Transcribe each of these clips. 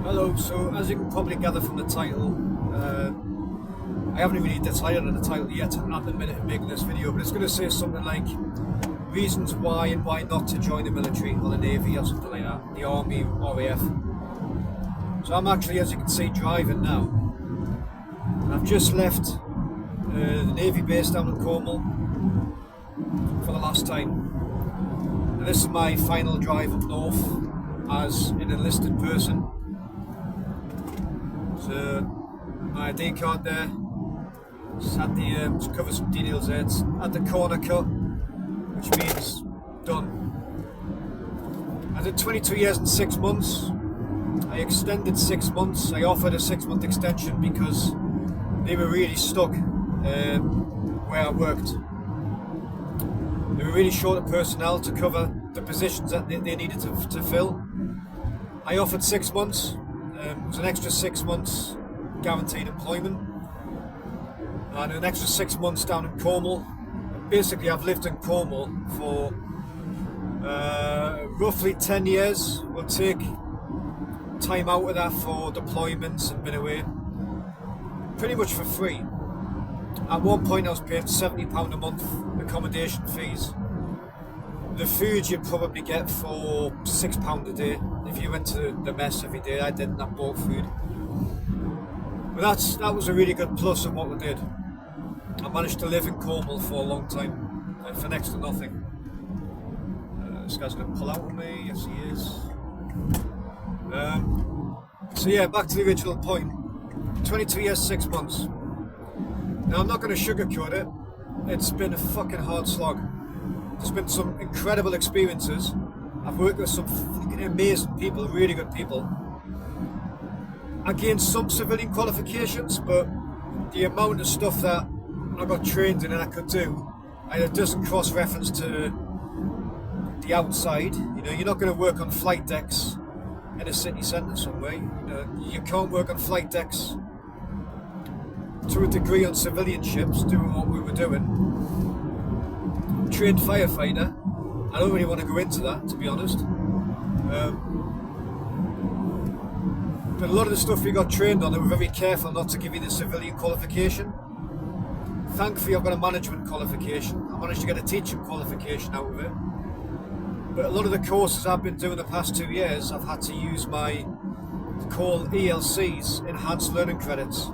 Hello, so as you can probably gather from the title, I haven't really decided on the title yet at the minute of making this video, but it's going to say something like reasons why and why not to join the military or the Navy or something like that, the Army, RAF. So I'm actually, as you can see, driving now. And I've just left the Navy base down in Cornwall for the last time. And this is my final drive up north as an enlisted person. So my ID card there, just had the just cover some details there. It's at the corner cut, which means done. I did 22 years and 6 months. I extended 6 months. I offered a 6-month extension because they were really stuck where I worked. They were really short of personnel to cover the positions that they needed to fill. I offered 6 months. It was an extra 6 months guaranteed employment and an extra 6 months down in Cornwall. Basically, I've lived in Cornwall for roughly 10 years. We'll take time out of that for deployments and been away pretty much for free. At one point I was paying £70 a month accommodation fees. The food you'd probably get for £6 a day if you went to the mess every day. I didn't, I bought food. But that was a really good plus of what we did. I managed to live in Cornwall for a long time, for next to nothing. This guy's going to pull out on me, yes he is. So yeah, back to the original point. 22 years, 6 months. Now I'm not going to sugarcoat it. It's been a fucking hard slog. There's been some incredible experiences. I've worked with some fucking amazing people, really good people. I gained some civilian qualifications, but the amount of stuff that I got trained in and I could do, it doesn't cross-reference to the outside. You know, you're not going to work on flight decks in a city centre somewhere. You can't work on flight decks to a degree on civilian ships doing what we were doing. Trained firefighter. I don't really want to go into that, to be honest. But a lot of the stuff we got trained on, they were very careful not to give you the civilian qualification. Thankfully, I've got a management qualification. I managed to get a teaching qualification out of it. But a lot of the courses I've been doing the past 2 years, I've had to use my called ELCs, Enhanced Learning Credits.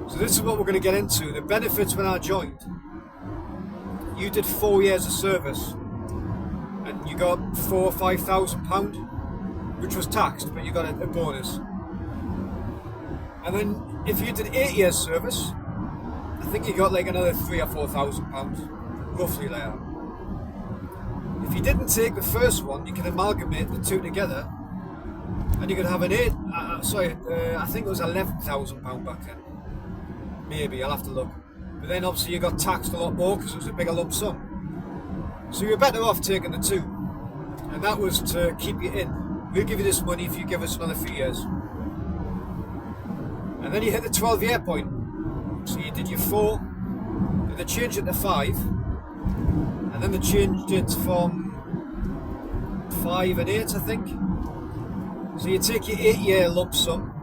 So this is what we're going to get into. The benefits when I joined. You did 4 years of service and you got £4,000 or £5,000, which was taxed, but you got a bonus. And then if you did 8 years service, I think you got like another £3,000 or £4,000, roughly like that. If you didn't take the first one, you can amalgamate the two together, and you could have an I think it was £11,000 back then. Maybe, I'll have to look. But then obviously you got taxed a lot more because it was a bigger lump sum. So you're better off taking the two. And that was to keep you in. We'll give you this money if you give us another 3 years. And then you hit the 12-year point. So you did your 4, then they changed it to 5, and then they changed it from 5 and 8, I think. So you take your 8-year lump sum,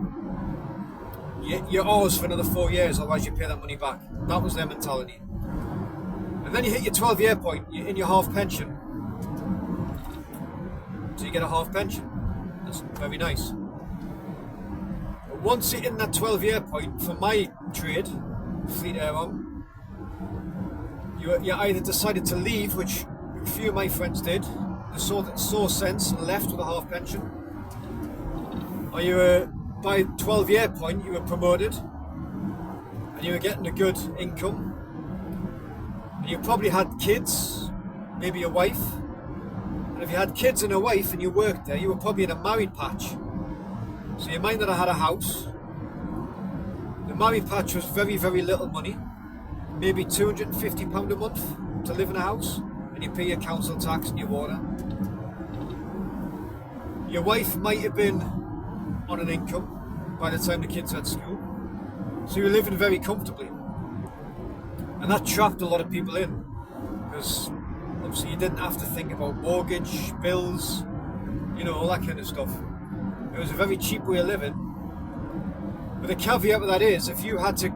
you're ours for another 4 years, otherwise you pay that money back. That was their mentality. And then you hit your 12-year point, you're in your half pension. So you get a half pension. That's very nice. But once you're in that 12-year point, for my trade, Fleet Air Arm, you either decided to leave, which a few of my friends did, they saw sense and left with a half pension, or you were, by 12-year point, you were promoted and you were getting a good income, and you probably had kids, maybe a wife, and if you had kids and a wife and you worked there, you were probably in a married patch. So you might not have had a house. The married patch was very, very little money, maybe £250 a month to live in a house, and you pay your council tax and your water. Your wife might have been on an income by the time the kids had school, so you're living very comfortably. And that trapped a lot of people in, because obviously you didn't have to think about mortgage, bills, you know, all that kind of stuff. It was a very cheap way of living. But the caveat with that is, if you had to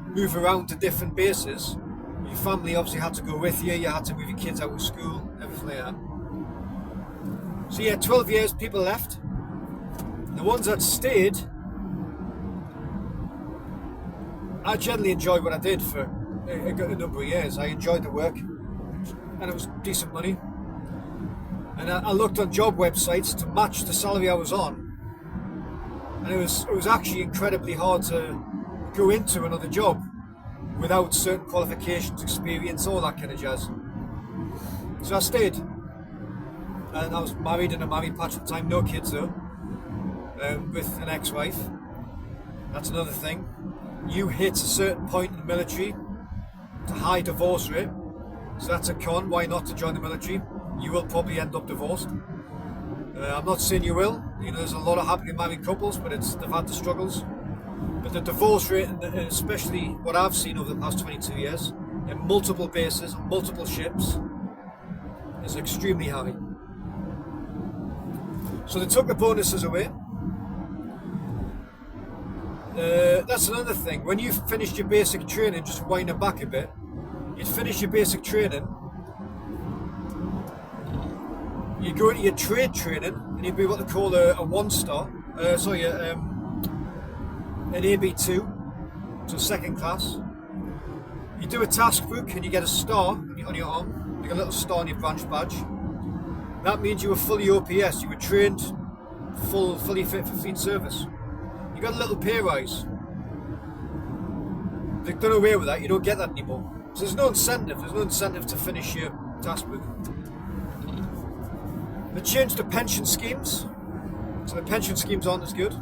move around to different bases, your family obviously had to go with you. You had to move your kids out of school, everything like that. So yeah, 12 years, people left. The ones that stayed, I generally enjoyed what I did for a good number of years. I enjoyed the work, and it was decent money. And I looked on job websites to match the salary I was on, and it was actually incredibly hard to go into another job without certain qualifications, experience, all that kind of jazz. So I stayed, and I was married in a married patch at the time, no kids though, with an ex-wife. That's another thing. You hit a certain point in the military, it's a high divorce rate, so that's a con. Why not to join the military? You will probably end up divorced. I'm not saying you will. There's a lot of happily married couples, but they've had the struggles. But the divorce rate, and especially what I've seen over the past 22 years, in multiple bases, multiple ships, is extremely high. So they took the bonuses away. That's another thing. When you finished your basic training, just winding back a bit, you'd finish your basic training, you go into your trade training, and you'd be what they call a 1-star, an AB2, so second class. You do a task book and you get a star on your arm, you get a little star on your branch badge. That means you were fully OPS, you were trained, fully fit for fleet service. You got a little pay rise. They've done away with that, you don't get that anymore. So there's no incentive to finish your task book. They changed the pension schemes, so the pension schemes aren't as good.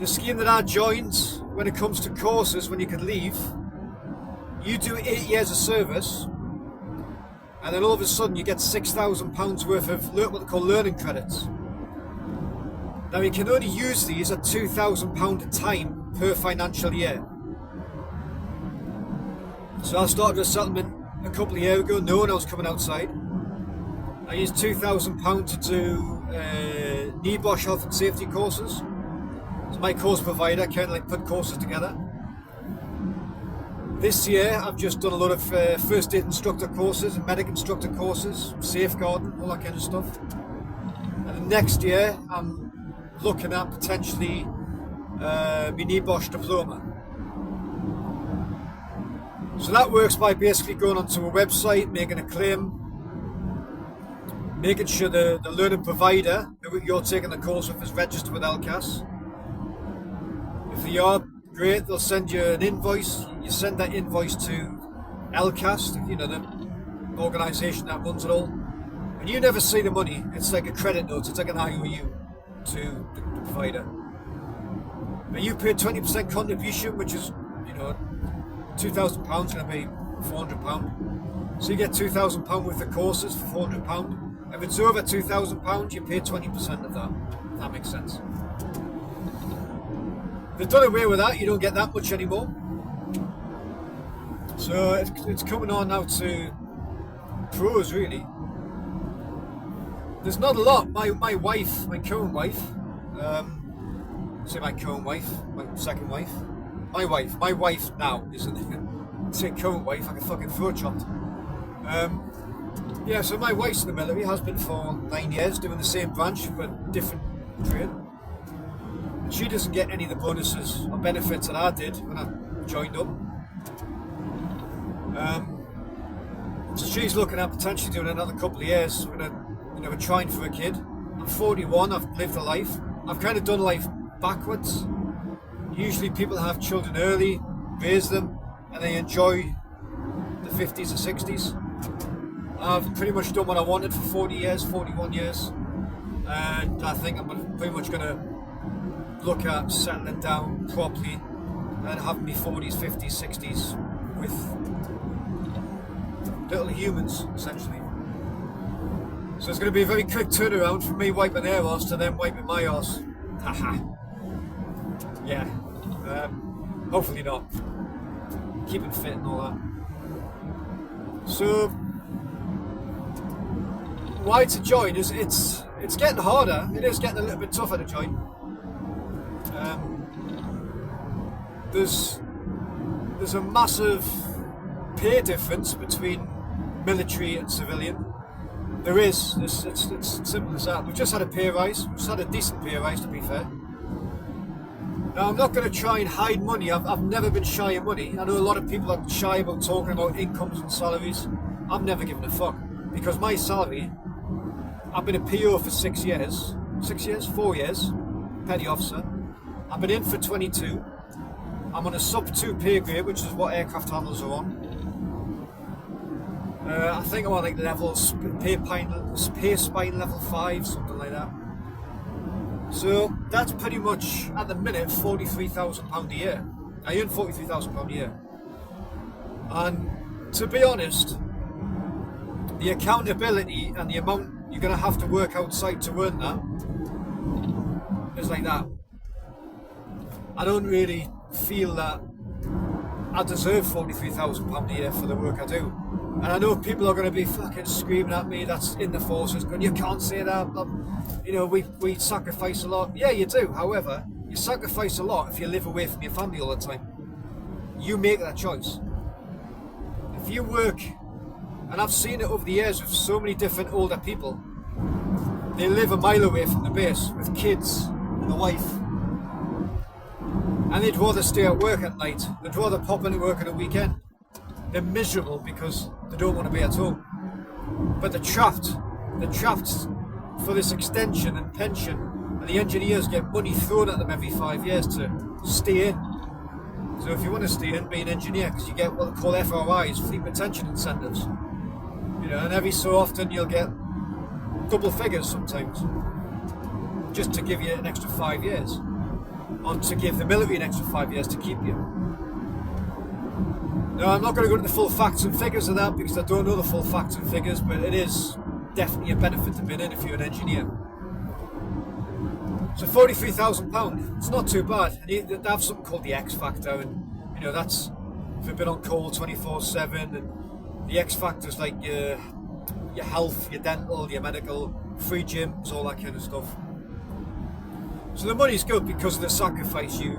The scheme that I joined, when it comes to courses, when you could leave, you do 8 years of service, and then all of a sudden you get £6,000 worth of what they call learning credits. Now you can only use these at £2,000 a time per financial year. So I started resettlement a couple of years ago, knowing I was coming outside. I used £2,000 to do NEBOSH health and safety courses. So my course provider kind of like put courses together. This year I've just done a lot of first aid instructor courses, medic instructor courses, safeguarding, all that kind of stuff. And then next year I'm looking at potentially my NEBOSH diploma. So that works by basically going onto a website, making a claim, making sure the learning provider who you're taking the course with is registered with LCAS. If they are, great, they'll send you an invoice. You send that invoice to LCAS, the organisation that runs it all. And you never see the money. It's like a credit note, it's like an IOU to the provider. But you pay 20% contribution, which is, £2,000 going to be £400. So you get £2,000 worth of courses for £400. If it's over £2,000, you pay 20% of that. If that makes sense. They've done away with that, you don't get that much anymore. So it's coming on now to pros, really. There's not a lot. My current wife, my second wife, my wife now, isn't say current wife, like a fucking throat chopped. So my wife's in the military, has been for 9 years, doing the same branch but different trade. And she doesn't get any of the bonuses or benefits that I did when I joined up. So she's looking at potentially doing another couple of years. We're trying for a kid. I'm 41, I've lived a life. I've kind of done life backwards. Usually people have children early, raise them, and they enjoy the 50s or 60s. I've pretty much done what I wanted for 41 years. And I think I'm pretty much going to look at settling down properly and having me 40s, 50s, 60s with little humans, essentially. So it's going to be a very quick turnaround from me wiping their arse to them wiping my arse. Haha. Yeah. Hopefully not. Keeping fit and all that. So, why to join is it's it's getting harder. It is getting a little bit tougher to join. There's a massive pay difference between military and civilian. There is. It's simple as that. We've just had a pay rise. We've just had a decent pay rise, to be fair. Now, I'm not going to try and hide money. I've never been shy of money. I know a lot of people are shy about talking about incomes and salaries. I've never given a fuck. Because my salary, I've been a PO for 6 years. 6 years? 4 years. Petty officer. I've been in for 22. I'm on a sub 2 pay grade, which is what aircraft handlers are on. I think I'm on like levels, pay spine level 5, something like that. So that's pretty much, at the minute, £43,000 a year. I earn £43,000 a year. And to be honest, the accountability and the amount you're going to have to work outside to earn that is like that. I don't really feel that I deserve £43,000 a year for the work I do. And I know people are going to be fucking screaming at me that's in the forces, going, you can't say that, you know, we sacrifice a lot. Yeah, you do. However, you sacrifice a lot if you live away from your family all the time. You make that choice. If you work, and I've seen it over the years with so many different older people, they live a mile away from the base with kids and a wife. And they'd rather stay at work at night. They'd rather pop into work on a weekend. They're miserable because they don't want to be at home. But they're trapped for this extension and pension, and the engineers get money thrown at them every 5 years to stay in. So if you want to stay in, be an engineer, because you get what they call FRIs, fleet retention incentives. You know, and every so often you'll get double figures sometimes, just to give you an extra 5 years, or to give the military an extra 5 years to keep you. Now, I'm not going to go into the full facts and figures of that because I don't know the full facts and figures, but it is definitely a benefit to be in if you're an engineer. So £43,000, it's not too bad. And they have something called the X Factor, and you know, that's if you've been on call 24/7, and the X Factor is like your health, your dental, your medical, free gyms, all that kind of stuff. So the money's good because of the sacrifice you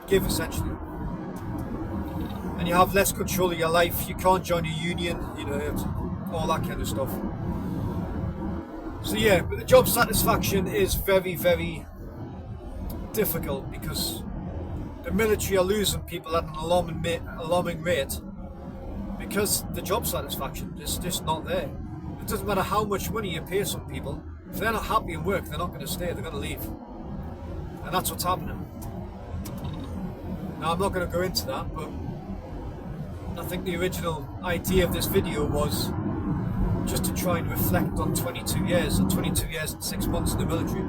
give, essentially. And you have less control of your life. You can't join a union, you know, all that kind of stuff. So yeah, but the job satisfaction is very, very difficult because the military are losing people at an alarming rate because the job satisfaction is just not there. It doesn't matter how much money you pay some people. If they're not happy in work, they're not going to stay. They're going to leave, and that's what's happening. Now, I'm not going to go into that, but I think the original idea of this video was just to try and reflect on 22 years and 6 months in the military.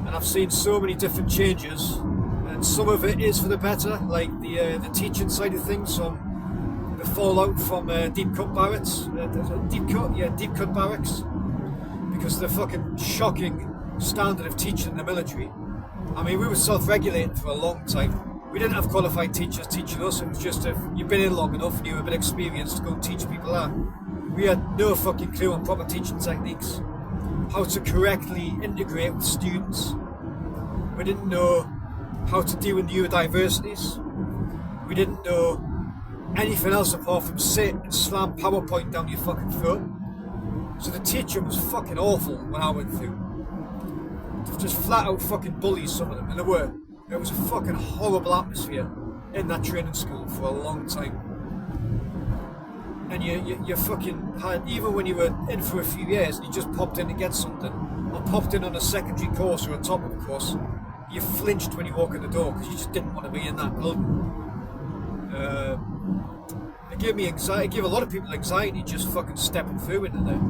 And I've seen so many different changes, and some of it is for the better, like the teaching side of things, the fallout from deep cut barracks, deep cut barracks, because of the fucking shocking standard of teaching in the military. I mean, we were self-regulating for a long time. We didn't have qualified teachers teaching us. It was just if you've been in long enough and you were a bit experienced to go and teach people that. We had no fucking clue on proper teaching techniques, how to correctly integrate with students. We didn't know how to deal with neurodiversities. We didn't know anything else apart from sit and slam PowerPoint down your fucking throat. So the teaching was fucking awful when I went through. Just flat out fucking bullies, some of them, and they were. It was a fucking horrible atmosphere in that training school for a long time. And you fucking had, even when you were in for a few years and you just popped in to get something, or popped in on a secondary course or a top-up course, you flinched when you walk in the door because you just didn't want to be in that building. It gave me anxiety, it gave a lot of people anxiety just fucking stepping through into there.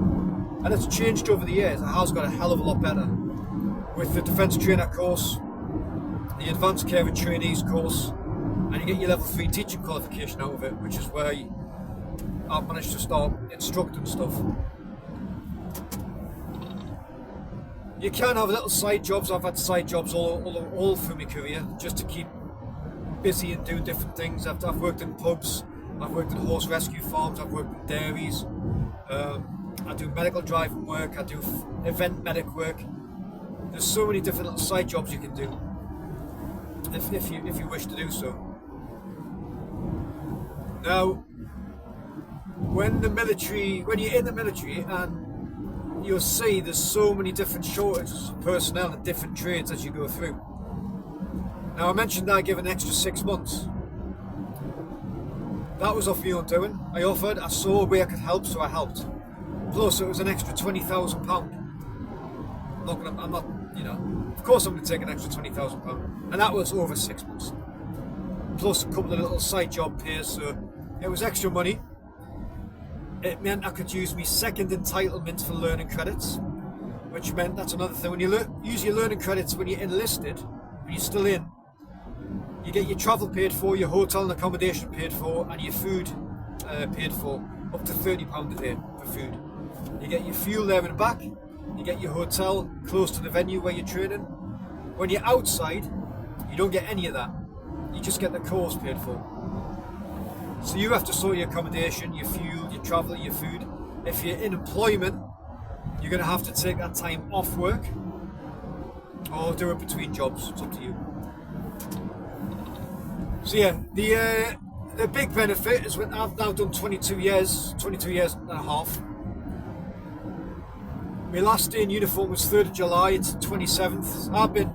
And it's changed over the years. It has got a hell of a lot better. With the Defence Trainer course, the Advanced Carer Trainees course, and you get your level 3 teaching qualification out of it, which is where I've managed to start instructing stuff. You can have little side jobs. I've had side jobs all through my career, just to keep busy and doing different things. I've worked in pubs, I've worked in horse rescue farms, I've worked in dairies, I do medical driving work, I do event medic work. There's so many different little side jobs you can do if you wish to do so. Now, when you're in the military, and you'll see there's so many different shortages of personnel in different trades as you go through. Now, I mentioned I give an extra 6 months. That was off my own doing. I saw a way I could help, so I helped. Plus, it was an extra £20,000. I'm not, of course I'm going to take an extra £20,000. And that was over 6 months. Plus a couple of little side job pays, so it was extra money. It meant I could use my second entitlement for learning credits, which meant that's another thing. When you use your learning credits when you're enlisted, when you're still in, you get your travel paid for, your hotel and accommodation paid for, and your food paid for, up to £30 a day for food. You get your fuel there and back, you get your hotel close to the venue where you're training. When you're outside, you don't get any of that. You just get the course paid for. So you have to sort your accommodation, your fuel, your travel, your food. If you're in employment, you're going to have to take that time off work or do it between jobs. It's up to you. So yeah, the big benefit is when I've now done 22 years and a half. My last day in uniform was 3rd of July, it's 27th. I've been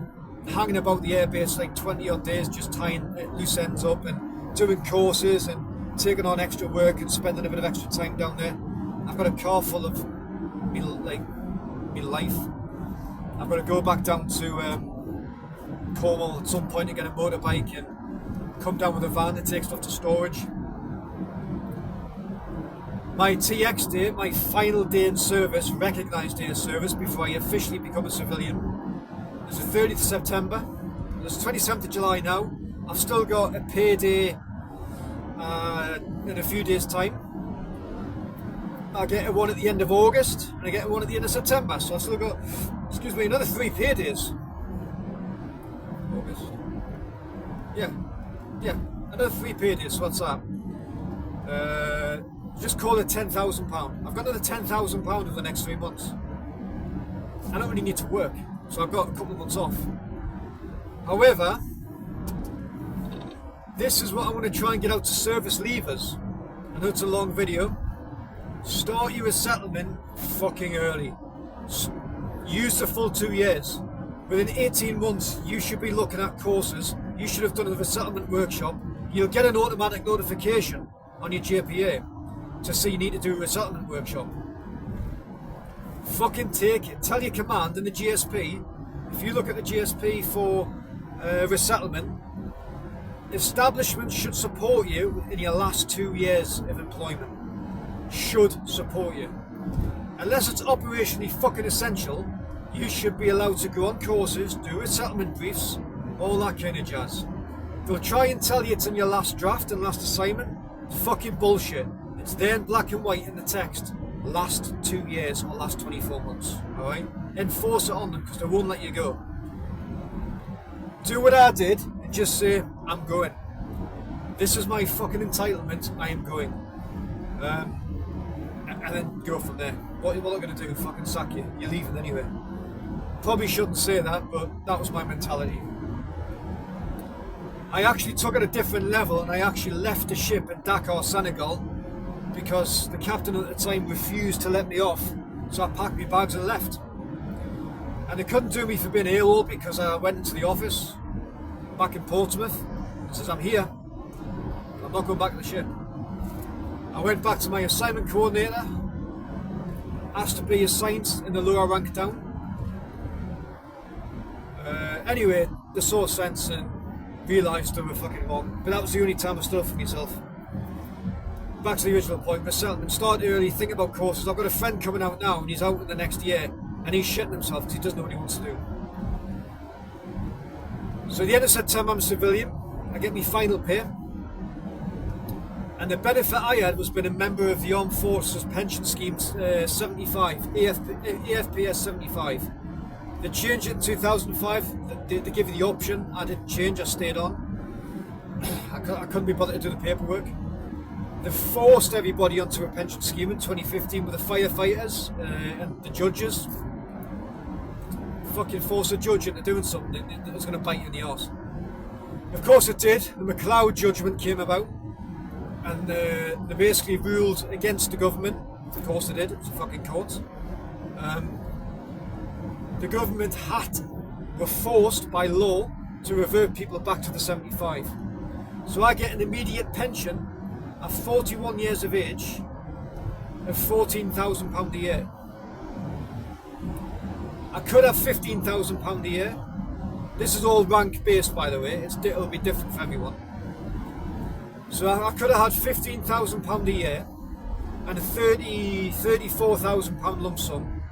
hanging about the airbase like 20 odd days, just tying loose ends up and doing courses and taking on extra work and spending a bit of extra time down there. I've got a car full of me life. I'm going to go back down to Cornwall at some point to get a motorbike and come down with a van to take stuff to storage. My TX day, my final day in service, recognised day of service before I officially become a civilian, is the 30th of September. It's the 27th of July now. I've still got a payday in a few days' time. I get one at the end of August and I get one at the end of September. So I've still got, another 3 paydays. August. Yeah, another 3 paydays. So what's that? Just call it £10,000. I've got another £10,000 over the next 3 months. I don't really need to work, so I've got a couple of months off. However, this is what I want to try and get out to service leavers. I know it's a long video. Start your resettlement fucking early. Use the full 2 years. Within 18 months, you should be looking at courses. You should have done a resettlement workshop. You'll get an automatic notification on your JPA to say you need to do a resettlement workshop. Fucking take it. Tell your command in the GSP, if you look at the GSP for resettlement, establishments should support you in your last 2 years of employment. Should support you. Unless it's operationally fucking essential, you should be allowed to go on courses, do resettlement briefs, all that kind of jazz. They'll try and tell you it's in your last draft and last assignment. It's fucking bullshit. It's there in black and white in the text. Last 2 years or last 24 months. Alright? Enforce it on them because they won't let you go. Do what I did and just say, I'm going. This is my fucking entitlement. I am going. And then go from there. What are they going to do? Fucking sack you. You're leaving anyway. Probably shouldn't say that, but that was my mentality. I actually took it a different level and I actually left the ship in Dakar, Senegal, because the captain at the time refused to let me off. So I packed my bags and left. And they couldn't do me for being AWOL because I went into the office back in Portsmouth and says, I'm here. I'm not going back to the ship. I went back to my assignment coordinator, asked to be assigned in the lower rank down. Anyway, they saw sense and realised they were fucking wrong. But that was the only time I stood up for myself. Back to the original point, resettlement. Start early, think about courses. I've got a friend coming out now and he's out in the next year and he's shitting himself because he doesn't know what he wants to do. So at the end of September I'm a civilian. I get my final pay. And the benefit I had was being a member of the Armed Forces Pension Scheme 75, AFPS 75. They changed it in 2005, they give you the option. I didn't change, I stayed on. I couldn't be bothered to do the paperwork. They forced everybody onto a pension scheme in 2015 with the firefighters and the judges. Fucking force a judge into doing something that was going to bite you in the arse. Of course it did. The McLeod judgment came about, and they basically ruled against the government. Of course they did. It was a fucking court. The government were forced by law to revert people back to the 75. So I get an immediate pension at 41 years of age of £14,000 a year. I could have £15,000 a year. This is all rank based, by the way. It'll be different for everyone. So I could have had £15,000 a year and a £34,000 lump sum.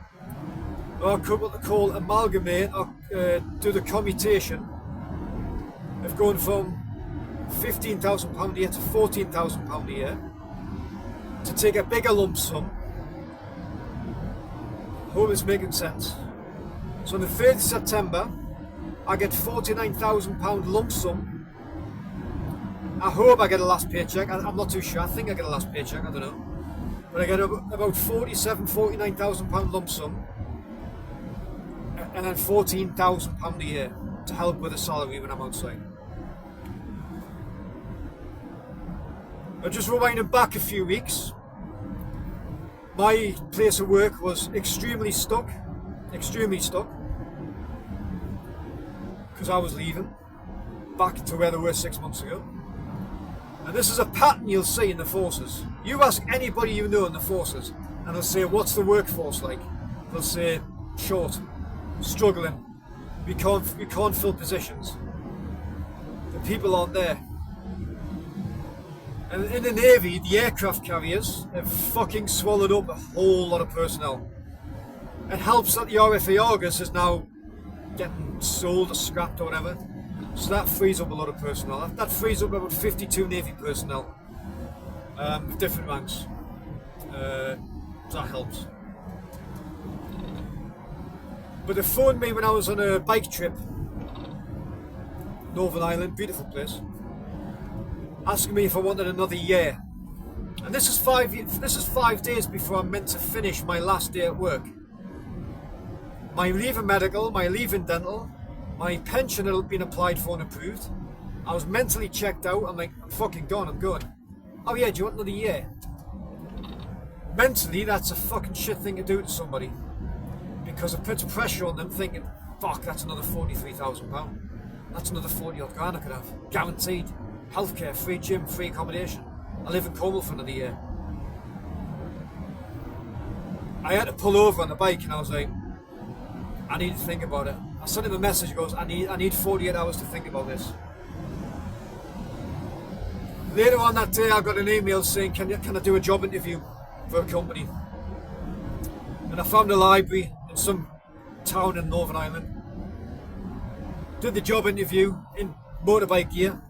Or I could what they call amalgamate or do the commutation of going from £15,000 a year to £14,000 a year to take a bigger lump sum. Hope it's making sense. So on the 3rd of September, I get £49,000 lump sum. I hope I get a last paycheck. I'm not too sure. I think I get a last paycheck. I don't know. But I get about £49,000 lump sum. And then £14,000 a year to help with the salary when I'm outside. But just rewinding back a few weeks, my place of work was extremely stuck, because I was leaving back to where they were 6 months ago. And this is a pattern you'll see in the forces. You ask anybody you know in the forces, and they'll say, what's the workforce like? They'll say, short, struggling, we can't fill positions. The people aren't there. And in the Navy, the aircraft carriers have fucking swallowed up a whole lot of personnel. It helps that the RFA Argus is now getting sold or scrapped or whatever. So that frees up a lot of personnel. That frees up about 52 Navy personnel with different ranks. So that helps. But they phoned me when I was on a bike trip, Northern Ireland, beautiful place, asking me if I wanted another year. And this is 5 days before I'm meant to finish my last day at work. My leave in medical, my leave in dental, my pension had been applied for and approved. I was mentally checked out. I'm like, I'm fucking gone, I'm going. Oh yeah, do you want another year? Mentally, that's a fucking shit thing to do to somebody, because it puts pressure on them thinking, fuck, that's another £43,000. That's another 40 odd grand I could have. Guaranteed. Healthcare, free gym, free accommodation. I live in Cornwall for another year. I had to pull over on the bike and I was like, I need to think about it. I sent him a message, goes, I need 48 hours to think about this. Later on that day I got an email saying, can I do a job interview for a company? And I found a library in some town in Northern Ireland. Did the job interview in motorbike gear.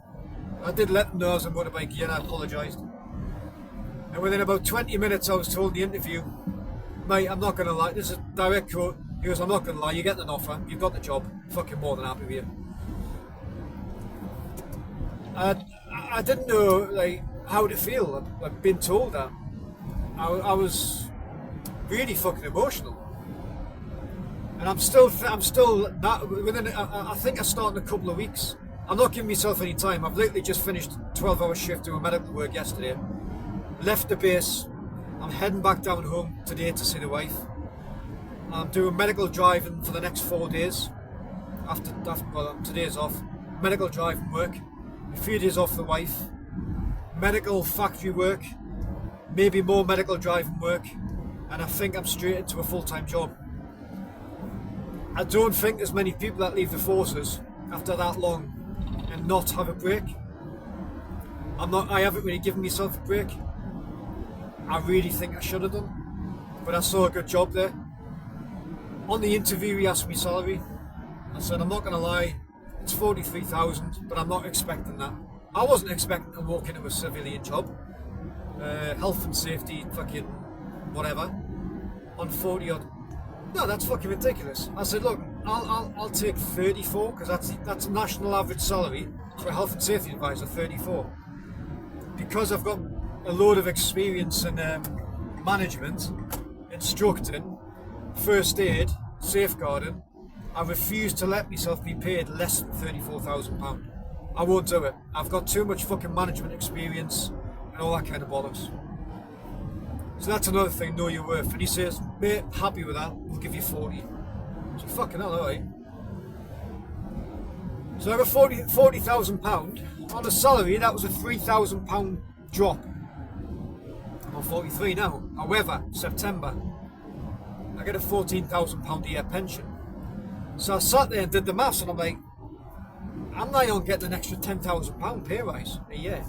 I did let them know I was in motorbike gear and I apologised. And within about 20 minutes I was told in the interview, mate, I'm not going to lie, this is a direct quote. He goes, I'm not going to lie, you're getting an offer, you've got the job, fucking more than happy with you. I didn't know like how to feel. I've been told that. I was really fucking emotional. And I'm still that within. I think I start in a couple of weeks. I'm not giving myself any time. I've literally just finished a 12-hour shift doing medical work yesterday. Left the base. I'm heading back down home today to see the wife. I'm doing medical driving for the next 4 days. After today's off. Medical driving work. A few days off the wife. Medical factory work. Maybe more medical driving work. And I think I'm straight into a full-time job. I don't think there's many people that leave the forces after that long and not have a break. I haven't really given myself a break. I really think I should have done, but I saw a good job there. On the interview he asked me salary. I said, I'm not going to lie, it's 43,000, but I'm not expecting that. I wasn't expecting to walk into a civilian job, health and safety, fucking whatever, on 40 odd. No, that's fucking ridiculous. I said, look, I'll take 34, because that's national average salary for a health and safety advisor, 34. Because I've got a load of experience in management, instructing, first aid, safeguarding, I refuse to let myself be paid less than £34,000. I won't do it. I've got too much fucking management experience and all that kind of bollocks. So that's another thing, know your worth. And he says, mate, happy with that, we'll give you 40. So fucking hell, alright. So I got £40,000 on a salary. That was a £3,000 drop. I'm on 43 now. However, September, I get a £14,000 a year pension. So I sat there and did the maths, and I'm like, I'm not on getting an extra £10,000 pay rise a year.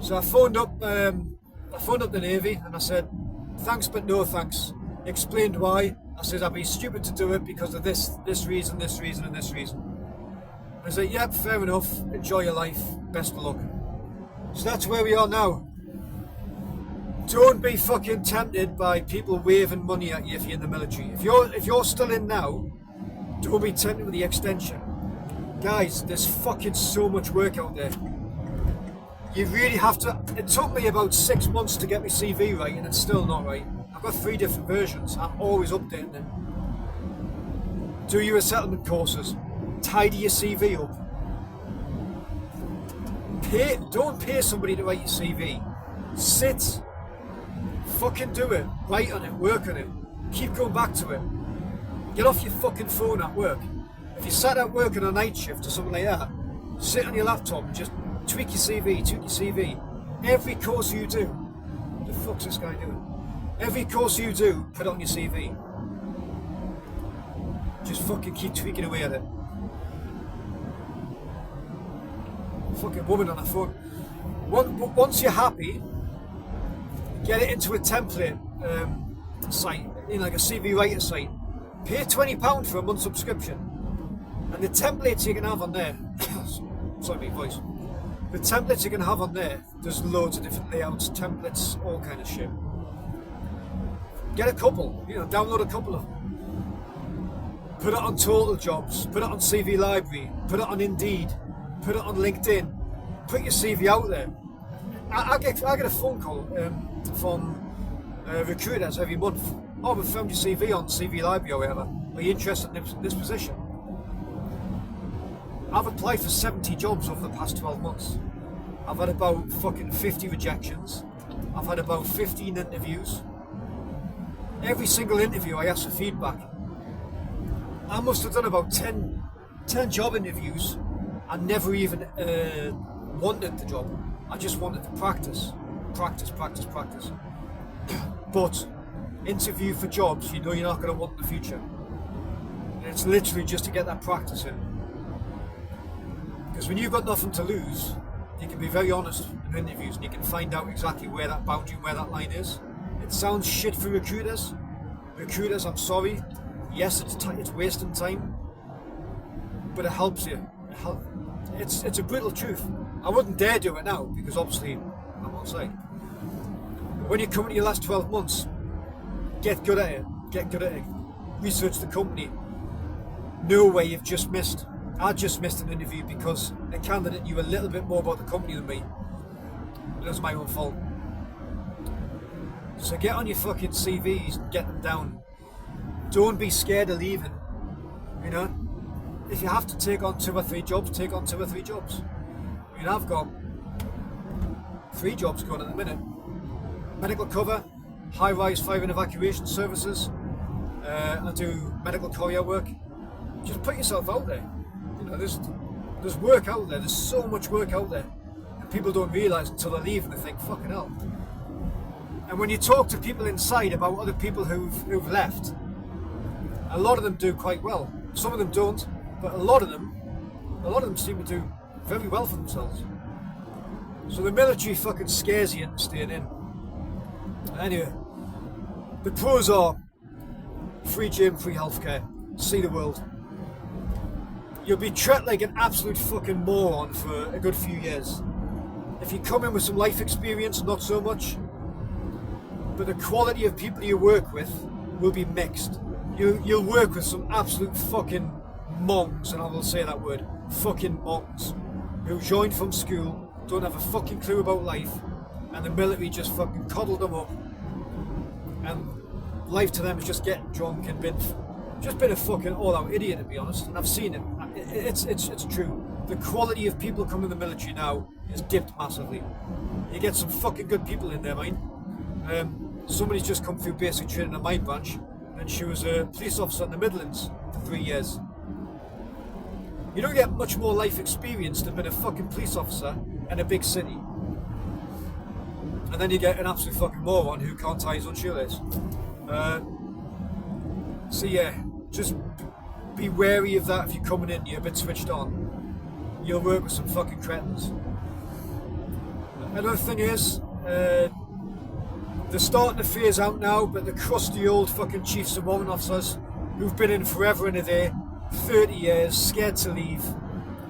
So I phoned up the Navy and I said, thanks but no thanks. Explained why. I said I'd be stupid to do it because of this reason, this reason and this reason. I said, yep, fair enough, enjoy your life, best of luck. So that's where we are now. Don't be fucking tempted by people waving money at you if you're in the military. If you're still in now, don't be tempted with the extension. Guys, there's fucking so much work out there. You really have to. It took me about 6 months to get my CV right, and it's still not right. I've got 3 different versions. I'm always updating them. Do your resettlement courses. Tidy your CV up. Don't pay somebody to write your CV. Sit. Fucking do it. Write on it. Work on it. Keep going back to it. Get off your fucking phone at work. If you sat at work on a night shift or something like that, sit on your laptop and just tweak your CV. Every course you do, what the fuck's this guy doing? Every course you do, put it on your CV. Just fucking keep tweaking away at it. Fucking woman on the phone. Once you're happy, get it into a template site, like a CV writer site. Pay £20 for a month subscription. And the templates you can have on there, sorry my voice. The templates you can have on there, there's loads of different layouts, templates, all kind of shit. Get a couple, download a couple of them. Put it on Total Jobs, put it on CV Library, put it on Indeed, put it on LinkedIn, put your CV out there. I get a phone call from recruiters every month. Oh, we found your CV on CV Library or whatever. Are you interested in this position? I've applied for 70 jobs over the past 12 months. I've had about fucking 50 rejections. I've had about 15 interviews. Every single interview I ask for feedback. I must have done about 10 job interviews. I never even wanted the job. I just wanted to practice. But interview for jobs you know you're not going to want in the future. And it's literally just to get that practice in. Because when you've got nothing to lose, you can be very honest in interviews and you can find out exactly where that boundary, where that line is. It sounds shit for recruiters. Recruiters, I'm sorry. Yes, it's wasting time, but it helps you. It's a brutal truth. I wouldn't dare do it now because obviously I'm on site. But when you come into your last 12 months, get good at it. Research the company. Know where you've just missed. I just missed an interview because a candidate knew a little bit more about the company than me. It was my own fault. So get on your fucking CVs and get them down. Don't be scared of leaving. If you have to take on 2 or 3 jobs, take on 2 or 3 jobs. I've got 3 jobs going at the minute. Medical cover, high-rise fire and evacuation services. I do medical courier work. Just put yourself out there. There's work out there. There's so much work out there, and people don't realise until they leave and they think, "Fucking hell." And when you talk to people inside about other people who've left, a lot of them do quite well. Some of them don't, but a lot of them seem to do very well for themselves. So the military fucking scares you into staying in. Anyway, the pros are free gym, free healthcare, see the world. You'll be treated like an absolute fucking moron for a good few years. If you come in with some life experience, not so much. But the quality of people you work with will be mixed. You'll work with some absolute fucking monks, and I will say that word, fucking monks, who joined from school, don't have a fucking clue about life, and the military just fucking coddled them up, and life to them is just getting drunk and just been a fucking all-out idiot, to be honest. And I've seen it. It's true. The quality of people coming in the military now is dipped massively. You get some fucking good people in there, mate. Somebody's just come through basic training at my branch, and she was a police officer in the Midlands for 3 years. You don't get much more life experience than being a fucking police officer in a big city. And then you get an absolute fucking moron who can't tie his own shoelace. So yeah, just be wary of that if you're coming in, you're a bit switched on. You'll work with some fucking cretins. Another thing is, they're starting to phase out now, but the crusty old fucking chiefs and warrant officers who've been in forever and a day, 30 years, scared to leave,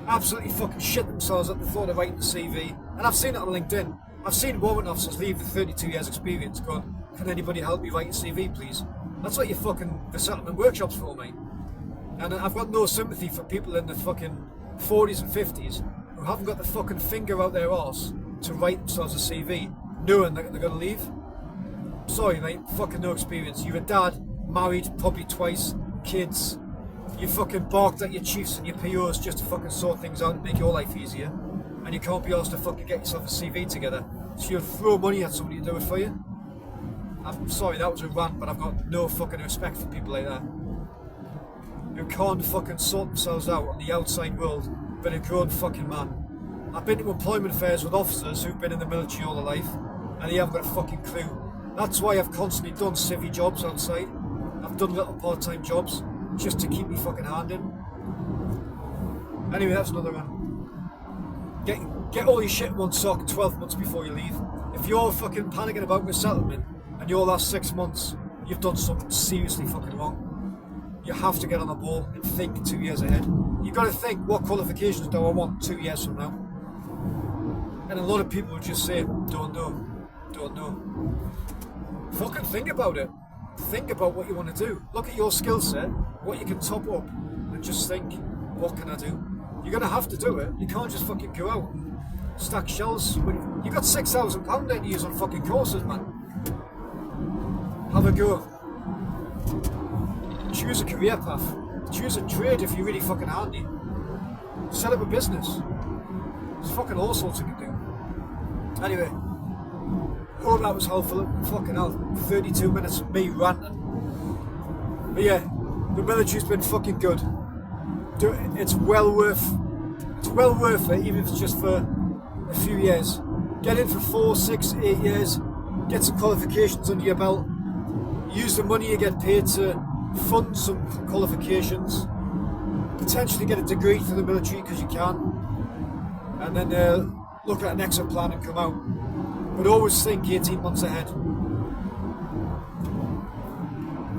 absolutely fucking shit themselves at the thought of writing the CV. And I've seen it on LinkedIn. I've seen warrant officers leave with 32 years experience going, can anybody help me write a CV, please? That's what your fucking resettlement workshops for, mate. And I've got no sympathy for people in the fucking 40s and 50s who haven't got the fucking finger out their arse to write themselves a CV, knowing that they're going to leave. Sorry, mate, fucking no experience. You're a dad, married probably twice, kids. You fucking barked at your chiefs and your POs just to fucking sort things out and make your life easier. And you can't be asked to fucking get yourself a CV together. So you'll throw money at somebody to do it for you. I'm sorry, that was a rant, but I've got no fucking respect for people like that. Who can't fucking sort themselves out on the outside world, but a grown fucking man. I've been to employment fairs with officers who've been in the military all their life, and they haven't got a fucking clue. That's why I've constantly done civvy jobs outside. I've done little part-time jobs, just to keep me fucking hand in. Anyway, that's another one. Get all your shit in one sock 12 months before you leave. If you're fucking panicking about resettlement and your last 6 months, you've done something seriously fucking wrong. You have to get on the ball and think 2 years ahead. You've got to think, what qualifications do I want 2 years from now? And a lot of people would just say, don't know. Fucking think about it. Think about what you want to do. Look at your skill set, what you can top up, and just think, what can I do? You're going to have to do it. You can't just fucking go out and stack shells. You got £6,000 to use on fucking courses, man. Have a go. Choose a career path. Choose a trade if you're really fucking handy. Set up a business. There's fucking all sorts you can do. Anyway, hope that was helpful. Fucking hell, 32 minutes of me ranting. But yeah, the military's been fucking good. It's well worth it, even if it's just for a few years. Get in for 4, 6, 8 years, get some qualifications under your belt, use the money you get paid to fund some qualifications, potentially get a degree through the military because you can, and then look at an exit plan and come out. But always think 18 months ahead.